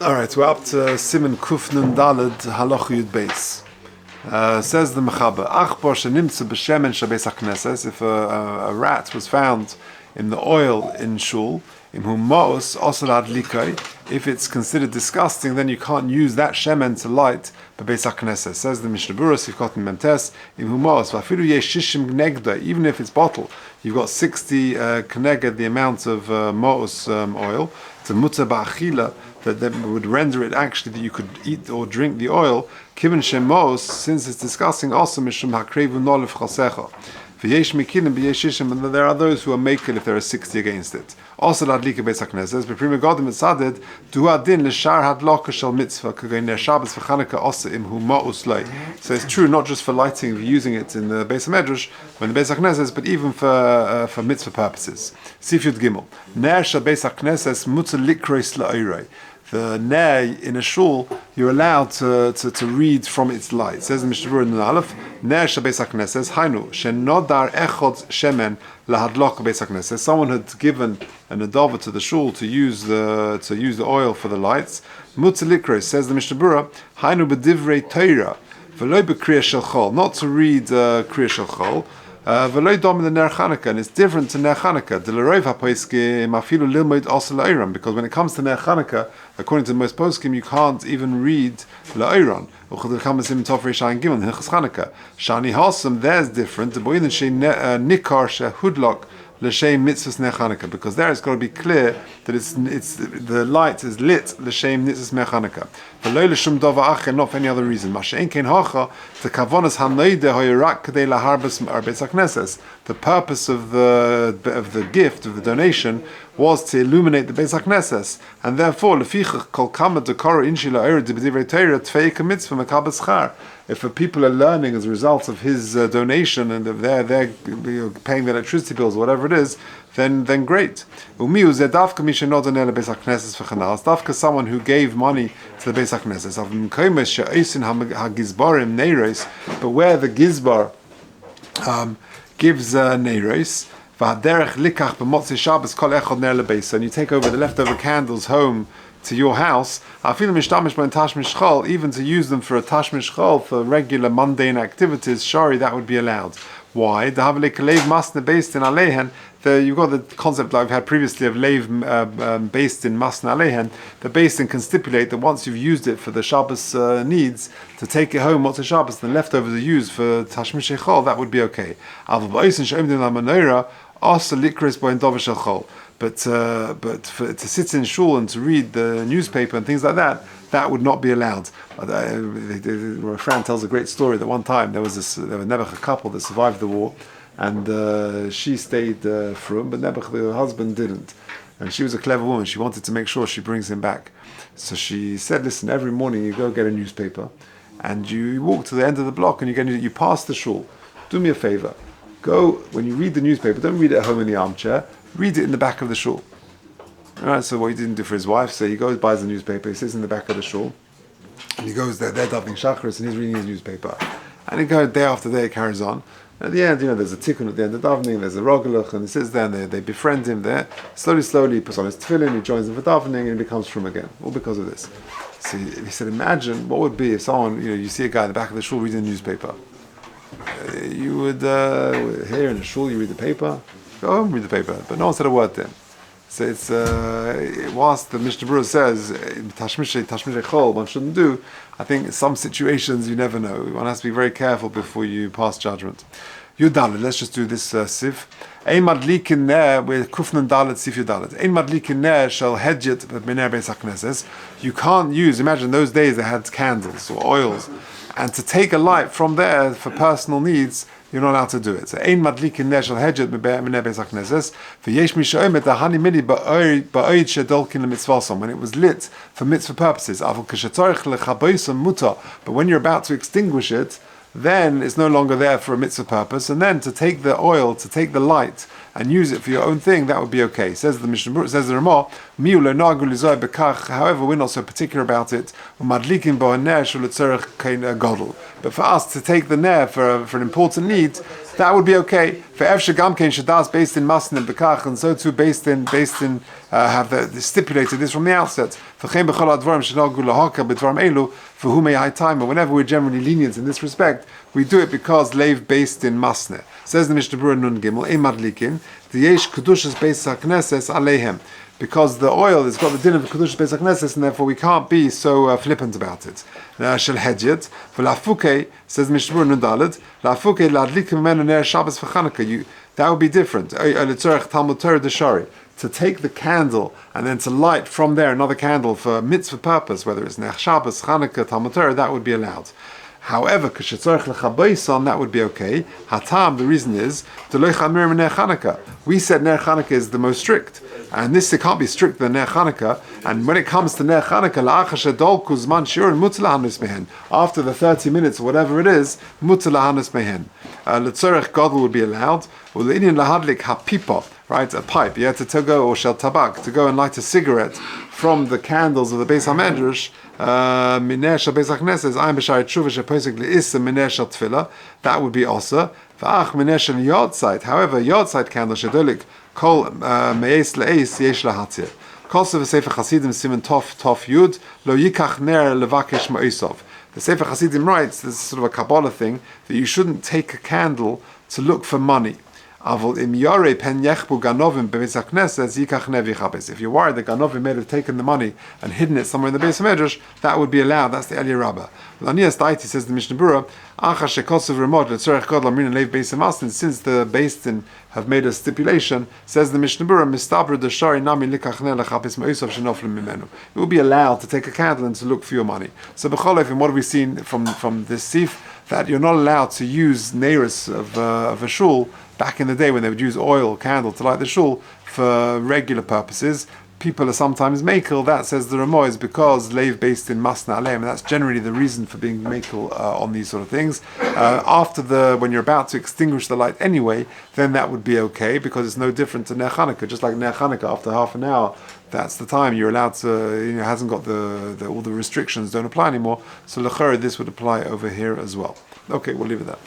All right, we're up to Siman Kuf Nun Daled Halacha Yud Beis. Says the Mechaber, Achbar shenimtze b'shemen shabeis hakneses. If a rat was found in the oil in Shul, im humos osel adlikai. If it's considered disgusting, then you can't use that shemen to light b'beis hakneses. Says the Mishnah Berurah, you've got in Memtes, im humos v'afilu yesh shishim gnegda. Even if it's bottled, you've got 60 kneged, the amount of mo'os oil, to mutzah ba'achila, that would render it actually that you could eat or drink the oil. Kiven shemos, since it's disgusting, also mishum hakrevu nolef chasecha. V'yesh mikinim b'yeshishim, and there are those who are making if there are 60 against it. Also ladlika beis hakneses, but prima godim etzaded du adin l'shar hadloka shel mitzvah k'gein ner Shabbos v'Chanukah osa im hu ma'us lei. So it's true not just for lighting, using it in the Beis HaMedrash, when the Beis HaKnesses, but even for mitzvah purposes. Sif Yud Gimel. Ner shel Beis HaKnesses mutzah likrois la'irei. The ner in a shul, you're allowed to read from its light. It says in Mishnah Berurah in the Aleph, ner shel Beis HaKnesses, hainu, shenodar echod shemen lahadlok Beis HaKnesses. Someone had given an adova to the shul to use the oil for the lights. Mutzah likros, says the Mishnah Berurah, hainu b'divrei Torah, v'lo b'kriyah shel chol, not to read kriyah shel chol. V'lo dom in the ner Chanukah, and it's different to ner Chanukah. D'lerov hapoiskim afilu lilmod osel la'oram, because when it comes to ner Chanukah, according to most poskim, you can't even read la'oram. Uchad l'chamasim tov reishayin gimel hilchos Chanukah. Shani hasam, there's different. The boyin she nikar shehudlok l'shem mitzvahs ner Chanukah, because there it's got to be clear that it's the light is lit l'shem mitzvahs ner Chanukah. V'lo l'shum dova acher, not for any other reason. Masha'en kein hacha to kavonas hanoide hoyerak kadei laharbas Beis HaKnesses. The purpose of the gift, of the donation, was to illuminate the Beis HaKnesses, and therefore lefichach kol kama dekora inshi la'or d'b'divrei Torah tfeika mitzvah mekabel schar. If people are learning as a result of his donation and if they're paying their electricity bills or whatever it is, then great. It's dafka someone who gave money to the Beis HaKnesses. But where the Gizbar gives neiros, and you take over the leftover candles home to your house, even to use them for a tashmish chol, for regular mundane activities, shari, that would be allowed. Why? You've got the concept like I've had previously of leiv based in masna alehen. The based in can stipulate that once you've used it for the Shabbos needs, to take it home what's a Shabbos, the leftovers are used for tashmish chol, that would be okay. But to sit in shul and to read the newspaper and things like that, that would not be allowed. Fran tells a great story that one time there was never a couple that survived the war, and she stayed frum, but Nebuch, the husband, didn't. And she was a clever woman. She wanted to make sure she brings him back. So she said, listen, every morning you go get a newspaper, and you walk to the end of the block, and you pass the shul. Do me a favor. Go, when you read the newspaper, don't read it at home in the armchair, read it in the back of the shul. Alright, so what he didn't do for his wife, so he goes, buys the newspaper, he sits in the back of the shul, and he goes there, they're davening Shacharis, and he's reading his newspaper. And he goes day after day, it carries on. At the end, there's a tikkun at the end of davening, there's a rogalach, and he sits there, and they befriend him there. Slowly, he puts on his tefillin, he joins them for davening, and he becomes frum again. All because of this. So he said, imagine what would be if someone, you see a guy in the back of the shul reading a newspaper. You would, here in the shul, you read the paper, go home, read the paper, but no one said a word to him. So it's, whilst the Mishnah Berurah says, tashmish chol, one shouldn't do, I think in some situations you never know. One has to be very careful before you pass judgment. Yudalit, let's just do this sif. Ein madlikin ner, we're kufnan dalit sif yudalit. Ein madlikin ner shall hedget b'ner Beis HaKnesses. You can't use, imagine those days they had candles or oils, and to take a light from there for personal needs, you're not allowed to do it. So, ein madlikin ner shel hedget b'ner Beis HaKnesses. V'yesh mi she'omet ahani mini ba'oid shedolkin lemitzvasom. When it was lit for mitzvah purposes. Avol kashetzorich lechaboisam muta. But when you're about to extinguish it, then it's no longer there for a mitzvah purpose, and then to take the oil, to take the light, and use it for your own thing, that would be okay. Says the Mishnah Berurah, says the Ramah, however, we're not so particular about it. But for us to take the ner for an important need, that would be okay. For Efshe Gamkein Shadas based in Masna Bekach, and so too based in have the stipulated this from the outset. For Chaim B'chol Advarim Shenogu Lahaka B'Dvarim Elu for whom may high time. But whenever we're generally lenient in this respect, we do it because leiv based in Masna. Says the Mishnah Berurah Nun Gimel Emad Likin the Yesh Kedushas Beis HaKnesses Aleihem. Because the oil has got the din of the Kedushas Beis HaKnesses, and therefore we can't be so flippant about it. Shel Hedjet, v'lafuke, says Mishnah Berurah Nun Daled, lafuke ladlik mimenu ner Shabbos v'Chanukah. That would be different. L'tzorech Talmud Torah d'Shari. To take the candle and then to light from there another candle for mitzvah purpose, whether it's Ner Shabbos, Chanukah, Talmud Torah, that would be allowed. However, that would be okay. Hatam, the reason is, we said Ner Chanukah is the most strict. And this it can't be stricter than Ner Chanukah. And when it comes to Ner Chanukah, after the 30 minutes, or whatever it is, L'tzorech Gadol would be allowed. Right, a pipe. You had to go, or shel tabak, to go and light a cigarette from the candles of the Beis HaMedrash. Miner shel Beis HaKnesses, Ein b'shari tshuva sheposek le'issa miner shel tefillah. That would be also. V'ach miner shel yortzeit. However, yortzeit candle shedolik kol me'es le'es yesh lahatzir. Kosov v'sefer Chasidim siman tov yud lo yikach ner levakesh ma'isov. The Sefer Chasidim writes, this is sort of a Kabbalah thing, that you shouldn't take a candle to look for money. If you're worried that Ganovim may have taken the money and hidden it somewhere in the Beis HaMedrash, that would be allowed. That's the Eliyah Rabbah. Says the Mishnah Berurah, since the Beis Din have made a stipulation, says the Mishnah Berurah, it will be allowed to take a candle and to look for your money. So b'chol what have we seen from this sif? That you're not allowed to use neiros of a shul back in the day when they would use oil, candle to light the shul for regular purposes. People are sometimes makel. That, says the Ramah, is because leiv based in masna aleim, and that's generally the reason for being makel on these sort of things. When you're about to extinguish the light anyway, then that would be okay because it's no different to Ner Chanukah. Just like Ner Chanukah, after half an hour, that's the time you're allowed to. Hasn't got all the restrictions don't apply anymore. So l'chorah, this would apply over here as well. Okay, we'll leave it there.